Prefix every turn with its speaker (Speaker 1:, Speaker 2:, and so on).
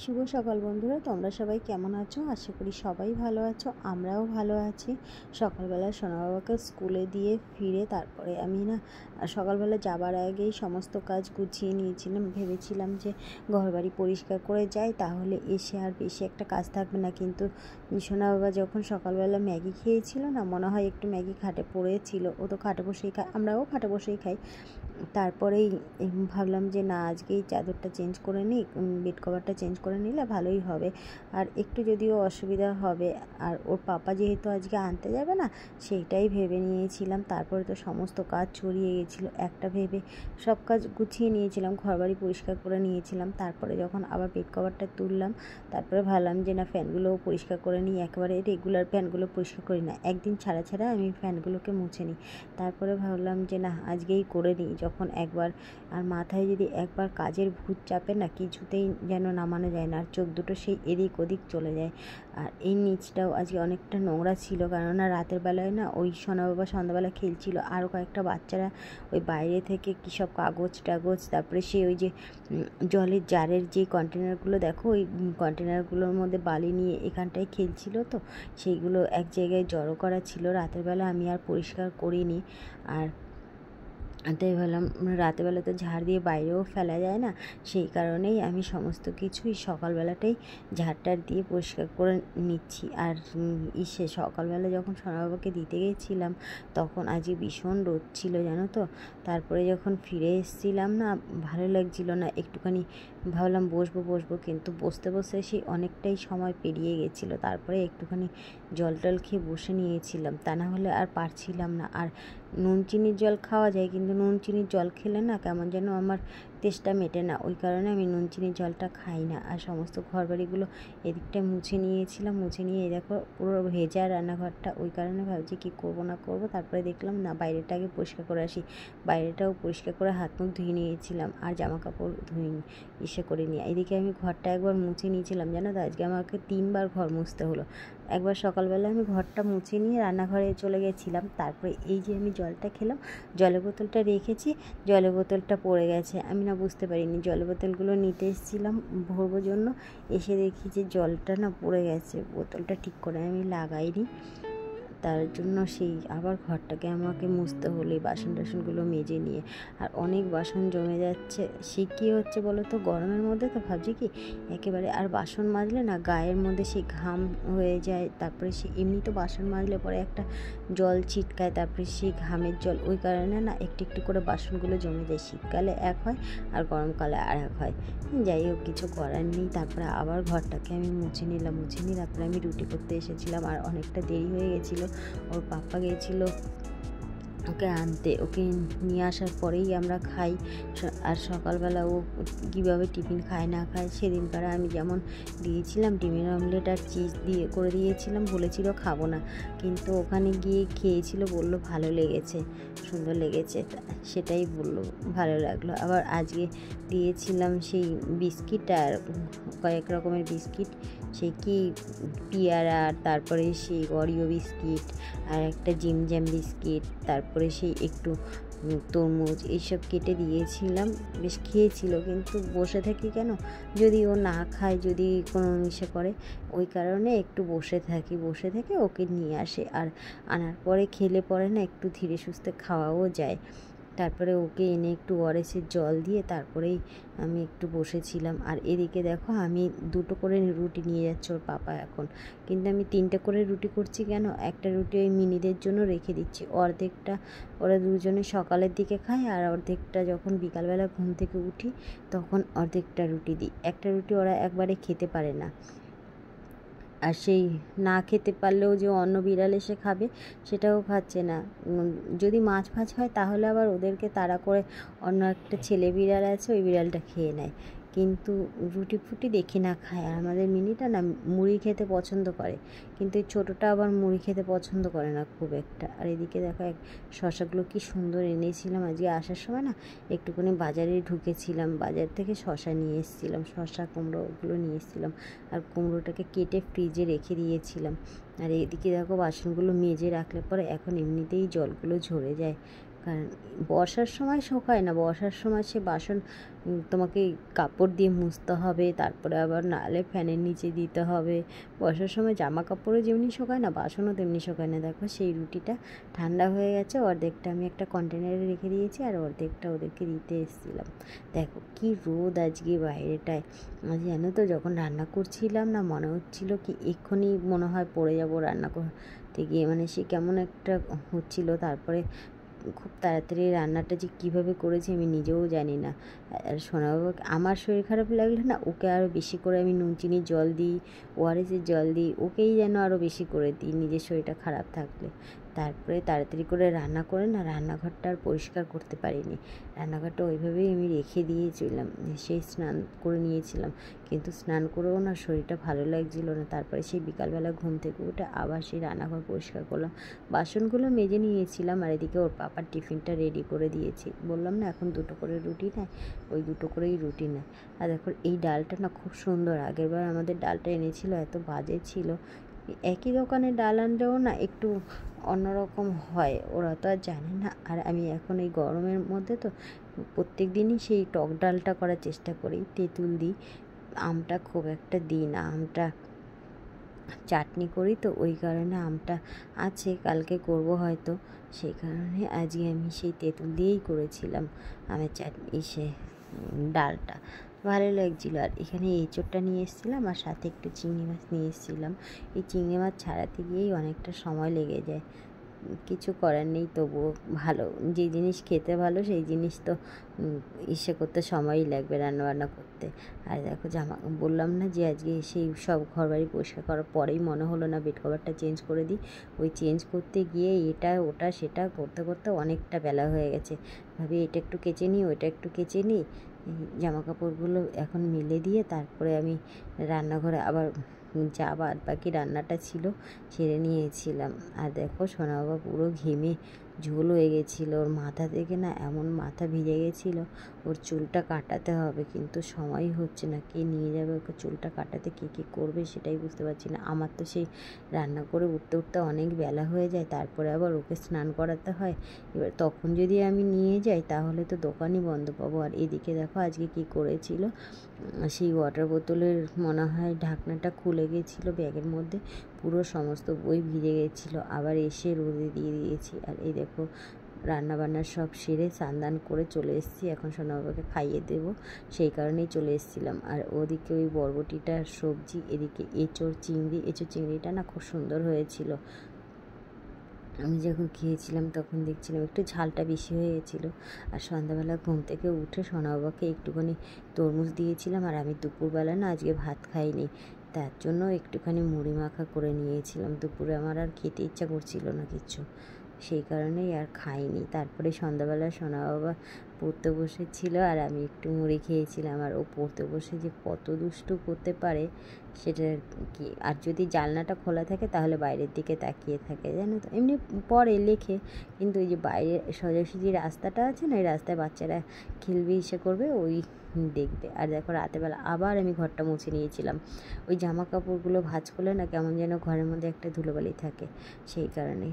Speaker 1: শুভ সকাল বন্ধুরা, তোমরা সবাই কেমন আছো? আশা করি সবাই ভালো আছো, আমরাও ভালো আছি। সকালবেলা সোনা বাবাকে স্কুলে দিয়ে ফিরে তারপরে আমি সকালবেলা যাবার আগেই সমস্ত কাজ গুছিয়ে নিয়েছিলাম। ভেবেছিলাম যে ঘরবাড়ি পরিষ্কার করে যাই, তাহলে এসে আর বেশি একটা কাজ থাকবে না। কিন্তু সোনা বাবা যখন সকালবেলা ম্যাগি খেয়েছিল না, মনে হয় একটু ম্যাগি খাটে পড়েছিল। ও তো খাটে বসেই খায়, আমরাও খাটে বসেই খাই। তারপরেই ভাবলাম যে না, আজকেই চাদরটা চেঞ্জ করে নিই, বেড কভারটা চেঞ্জ করে নিলে ভালোই হবে। আর একটু যদিও অসুবিধা হবে, আর ওর পাপা যেহেতু আজকে আনতে যাবে না, সেইটাই ভেবে নিয়েছিলাম। তারপরে তো সমস্ত কাজ ছড়িয়ে গেছিলো, একটা ভেবে সব কাজ গুছিয়ে নিয়েছিলাম, ঘরবাড়ি পরিষ্কার করে নিয়েছিলাম। তারপরে যখন আবার বেড কভারটা তুললাম, তারপরে ভাবলাম যে না, ফ্যানগুলোও পরিষ্কার করে নিই। একেবারে রেগুলার ফ্যানগুলো পরিষ্কার করি না, একদিন ছাড়া ছাড়া আমি ফ্যানগুলোকে মুছে নিই। তারপরে ভাবলাম যে না, আজকেই করে নিই যখন একবার। আর মাথায় যদি একবার কাজের ভূত চাপে না, কিছুতেই যেন নামানো যায় না, আর চোখ দুটো সেই এদিক ওদিক চলে যায়। আর এই নিচটাও আজকে অনেকটা নোংরা ছিল, কেননা রাতের বেলায় না ওই সোনা বাবা সন্ধ্যাবেলা খেলছিল, আরও কয়েকটা বাচ্চারা ওই বাইরে থেকে কী সব কাগজ টাগজ, তারপরে সে ওই যে জলের জারের যে কন্টেনারগুলো দেখো, ওই কন্টেনারগুলোর মধ্যে বালি নিয়ে এখানটায় খেলছিল, তো সেইগুলো এক জায়গায় জড়ো করা ছিল। রাতের বেলা আমি আর পরিষ্কার করিনি। আর তাই ভাবলাম রাতেরবেলা তো ঝাড় দিয়ে বাইরেও ফেলা যায় না, সেই কারণেই আমি সমস্ত কিছুই সকালবেলাটাই ঝাড়টার দিয়ে পরিষ্কার করে নিচ্ছি। আর সকালবেলা যখন সোনাবাবাকে দিতে গেছিলাম, তখন আজকে ভীষণ রোদ ছিল, জানো তো। তারপরে যখন ফিরে এসেছিলাম না, ভালো লাগছিল না, একটুখানি ভাবলাম বসবো, কিন্তু বসতে বসতে সেই অনেকটাই সময় পেরিয়ে গেছিলো। তারপরে একটুখানি জল টল খেয়ে বসে নিয়েছিলাম, তা না হলে আর পারছিলাম না। আর নুন চিনির জল খাওয়া যায়, কিন্তু নুন চিনির জল খেলে না কেমন যেন আমার তেষ্টা মেটে না, ওই কারণে আমি নুন চিনির জলটা খাই না। আর সমস্ত ঘরবাড়িগুলো এদিকটা মুছে নিয়েছিলাম, মুছে নিয়ে এই দেখো পুরো ভেজা রান্নাঘরটা, ওই কারণে ভাবছি কি করব না করব। তারপরে দেখলাম না, বাইরেটা আগে পরিষ্কার করে আসি। বাইরেটাও পরিষ্কার করে হাত মুখ ধুয়ে নিয়েছিলাম, আর জামা কাপড় ধুইনি, করে নিয়ে এদিকে আমি ঘরটা একবার মুছে নিয়েছিলাম, জানো তো। আজকে আমাকে 3বার ঘর মুছতে হলো। একবার সকালবেলা আমি ঘরটা মুছে নিয়ে রান্নাঘরে চলে গেছিলাম, তারপরে এই যে আমি জলটা খেলাম, জলের বোতলটা রেখেছি, জলের বোতলটা পড়ে গেছে। আমি না বুঝতে পারিনি, জলের বোতলগুলো নিতে এসেছিলাম ভরবার জন্য, এসে দেখি যে জলটা না পড়ে গেছে, বোতলটা ঠিক করে আমি লাগাইনি। তার জন্য সেই আবার ঘরটাকে আমাকে মুছতে হলো, এই বাসন টাসনগুলো মেজে নিয়ে। আর অনেক বাসন জমে যাচ্ছে। সে কী হচ্ছে বলো তো, গরমের মধ্যে তো ভাবছি কি একেবারে, আর বাসন মাজলে না গায়ের মধ্যে সেই ঘাম হয়ে যায়। তারপরে সে এমনি তো বাসন মাজলে পরে একটা জল ছিটকায়, তারপরে সেই ঘামের জল, ওই কারণে না একটু একটু করে বাসনগুলো জমে যায়। শীতকালে এক হয় আর গরমকালে আর এক হয়। যাই হোক, কিছু করার নেই। তারপরে আবার ঘরটাকে আমি মুছে নিলাম, তারপরে আমি রুটি করতে এসেছিলাম, আর অনেকটা দেরি হয়ে গেছিলো। ওর পাপা গিয়েছিলো ওকে আনতে, ওকে নিয়ে আসার পরেই আমরা খাই। আর সকালবেলা ও কীভাবে টিফিন খায় না খায়, সেদিনকার আমি যেমন দিয়েছিলাম ডিমের অমলেট আর চিজ দিয়ে করে দিয়েছিলাম, বলেছিল খাবো না, কিন্তু ওখানে গিয়ে খেয়েছিল, বললো ভালো লেগেছে, সুন্দর লেগেছে, সেটাই বললো, ভালো লাগলো। আবার আজকে দিয়েছিলাম সেই বিস্কিট, আর কয়েক রকমের বিস্কিট, সেই কি পিয়ারা, তারপরে সেই অরিও বিস্কিট, আর একটা জিম জ্যাম বিস্কিট, তারপরে সেই একটু তরমুজ, এইসব কেটে দিয়েছিলাম। বেশ খেয়েছিল, কিন্তু বসে থাকি কেন, যদি ও না খায়, যদি কোনো নেশা করে, ওই কারণে একটু বসে থেকে ওকে নিয়ে আসে। আর আনার পরে খেলে পরে না একটু ধীরে সুস্থে খাওয়াও যায়। তারপরে ওকে এনে একটু ওআরএসের জল দিয়ে তারপরেই আমি একটু বসেছিলাম। আর এদিকে দেখো, আমি 2টো করে রুটি নিয়ে যাচ্ছে ওর পাপা এখন, কিন্তু আমি 3টে করে রুটি করছি কেন, একটা রুটি ওই মিনিদের জন্য রেখে দিচ্ছি, অর্ধেকটা ওরা দুজনে সকালের দিকে খায়, আর অর্ধেকটা যখন বিকালবেলা ঘুম থেকে উঠি তখন অর্ধেকটা রুটি দিই। একটা রুটি ওরা একবারে খেতে পারে না, আর সেই না খেতে পারলেও যে অন্য বিড়াল এসে খাবে সেটাও খাচ্ছে না। যদি মাছ ফাছ হয় তাহলে আবার ওদেরকে তাড়া করে অন্য একটা ছেলে বিড়াল আছে, ওই বিড়ালটা খেয়ে নেয়, কিন্তু রুটি ফুটি দেখি না খায়। আর আমাদের মিনিটা না মুড়ি খেতে পছন্দ করে, কিন্তু এই ছোটোটা আবার মুড়ি খেতে পছন্দ করে না খুব একটা। আর এদিকে দেখো, শশাগুলো কি সুন্দর এনেছিলাম আজকে আসার সময় না, একটুখানি বাজারে ঢুকেছিলাম, বাজার থেকে শশা নিয়ে এসেছিলাম, শশা কুমড়োগুলো নিয়ে এসেছিলাম, আর কুমড়োটাকে কেটে ফ্রিজে রেখে দিয়েছিলাম। আর এদিকে দেখো, বাসনগুলো মেজে রাখলে পরে এখন এমনিতেই জলগুলো ঝরে যায়, কারণ বর্ষার সময় শোকায় না, বর্ষার সময় সে বাসন তোমাকে কাপড় দিয়ে মুছতে হবে, তারপরে আবার নাহলে ফ্যানের নিচে দিতে হবে। বর্ষার সময় জামা কাপড়ও যেমনি শোকায় না, বাসনও তেমনি শোকায় না। দেখো সেই রুটিটা ঠান্ডা হয়ে গেছে, অর্ধেকটা আমি একটা কন্টেনারে রেখে দিয়েছি আর অর্ধেকটা ওদেরকে দিতে এসেছিলাম। দেখো কি রোদ আজকে বাইরেটায়। আজ জানো তো যখন রান্না করছিলাম না, মনে হচ্ছিল কি এক্ষুনি মনে হয় পড়ে যাবো রান্না করতে গিয়ে, মানে সে কেমন একটা হচ্ছিল। তারপরে খুব তাড়াতাড়ি রান্নাটা যে কীভাবে করেছি আমি নিজেও জানি না। আর সোনাবাবু, আমার শরীর খারাপ লাগলে না ওকে আরও বেশি করে আমি নুন চিনির জল দিই, ওআরএসের জল দিই, ওকেই যেন আরও বেশি করে দিই নিজের শরীরটা খারাপ থাকলে। তারপরে তাড়াতাড়ি করে রান্না করে না রান্নাঘরটা আর পরিষ্কার করতে পারিনি। রান্নাঘরটা ওইভাবেই আমি রেখে দিয়েছিলাম, সেই স্নান করে নিয়েছিলাম, কিন্তু স্নান করেও না শরীরটা ভালো লাগছিল না। তারপরে সেই বিকালবেলা ঘুম থেকে উঠে আবার সেই রান্নাঘর পরিষ্কার করলাম, বাসনগুলো মেজে নিয়েছিলাম, আর এদিকে ওর পাপার টিফিনটা রেডি করে দিয়েছি। বললাম না এখন 2টো করে রুটি নেয়, ওই 2টো করেই রুটি নেয়। আর দেখো এই ডালটা না খুব সুন্দর, আগেরবার আমাদের ডালটা এনেছিল এত বাজে ছিল। একই দোকানে ডাল আনলেও না একটু অন্যরকম হয়, ওরা তো আর জানে না। আর আমি এখন এই গরমের মধ্যে তো প্রত্যেক দিনই সেই টক ডালটা করার চেষ্টা করি, তেঁতুল দিই, আমটা খুব একটা দিই না, আমটা চাটনি করি তো ওই কারণে আমটা আছে, কালকে করব হয়তো, সেই কারণে আজকে আমি সেই তেঁতুল দিয়েই করেছিলাম আমের চাটনি, সে ডালটা ভালো লাগছিলো। আর এখানে এঁচোড়টা নিয়ে এসেছিলাম আর সাথে একটু চিংড়ি মাছ নিয়ে এসেছিলাম। এই চিংড়ি মাছ ছাড়াতে গিয়েই অনেকটা সময় লেগে যায়, কিছু করার নেই। তবুও ভালো, যে জিনিস খেতে ভালো সেই জিনিস তো ইসে করতে সময়ই লাগবে, রান্নাবান্না করতে। আর দেখো বললাম না যে আজকে সেই সব ঘরবাড়ি পরিষ্কার করার পরেই মনে হলো না বেড কভারটা চেঞ্জ করে দিই। ওই চেঞ্জ করতে গিয়ে এটা ওটা সেটা করতে করতে অনেকটা বেলা হয়ে গেছে। ভাবি এটা একটু কেচে নিই, ওইটা একটু কেচে নিই, জামা কাপড়গুলো এখন মেলে দিয়ে তারপরে আমি রান্নাঘরে আবার যা বাদ বাকি রান্নাটা ছিল সেরে নিয়েছিলাম। আর দেখো সোনা বাবা পুরো ঘেমে ঝোল হয়ে গেছিলো, ওর মাথা থেকে না এমন মাথা ভিজে গেছিলো। ওর চুলটা কাটাতে হবে, কিন্তু সময়ই হচ্ছে না, কে নিয়ে যাবে ওকে চুলটা কাটাতে, কে কী করবে সেটাই বুঝতে পারছি না। আমার তো সেই রান্না করে উঠতে উঠতে অনেক বেলা হয়ে যায়, তারপরে আবার ওকে স্নান করাতে হয়। এবার তখন যদি আমি নিয়ে যাই তাহলে তো দোকানই বন্ধ পাবো। আর এদিকে দেখো আজকে কী করেছিল, সেই ওয়াটার বোতলের মনে হয় ঢাকনাটা খুলে গেছিলো ব্যাগের মধ্যে, পুরো সমস্ত বই ভিজে গেছিলো, আবার এসে রোদে দিয়ে দিয়েছি। আর এই দেখো রান্নাবান্না সব সেরে স্নান করে চলে এসেছি, এখন সোনাবাবাকে খাইয়ে দেবো, সেই কারণেই চলে এসেছিলাম। আর ওদিকে ওই বরবটিটার সবজি, এদিকে এঁচোড় চিংড়িটা না খুব সুন্দর হয়েছিল। আমি যখন খেয়েছিলাম তখন দেখছিলাম একটু ঝালটা বেশি হয়ে গেছিলো। আর সন্ধ্যাবেলা ঘুম থেকে উঠে সোনাবাবাকে একটুখানি তরমুজ দিয়েছিলাম। আর আমি দুপুরবেলা না আজকে ভাত খাইনি, তার জন্য একটুখানি মুড়ি মাখা করে নিয়েছিলাম। দুপুরে আমার আর খেতে ইচ্ছা করছিল না কিছু, সেই কারণেই আর খাইনি। তারপরে সন্ধ্যাবেলা সোনা বাবা পড়তে বসেছিল আর আমি একটু মুড়ি খেয়েছিলাম। আর ও পড়তে বসে যে কত দুষ্টু করতে পারে সেটা কি, আর যদি জানলাটা খোলা থাকে তাহলে বাইরের দিকে তাকিয়ে থাকে, জানো তো। এমনি পড়ে লেখে, কিন্তু ওই যে বাইরে সোজাসুজি রাস্তাটা আছে না, ওই রাস্তায় বাচ্চারা খেলবে ইসে করবে, ওই দেখবে। আর দেখো রাতেরবেলা আবার আমি ঘরটা মুছে নিয়েছিলাম, ওই জামা কাপড়গুলো ভাঁজ করলে না কেমন যেন ঘরের মধ্যে একটা ধুলোবালি থাকে, সেই কারণে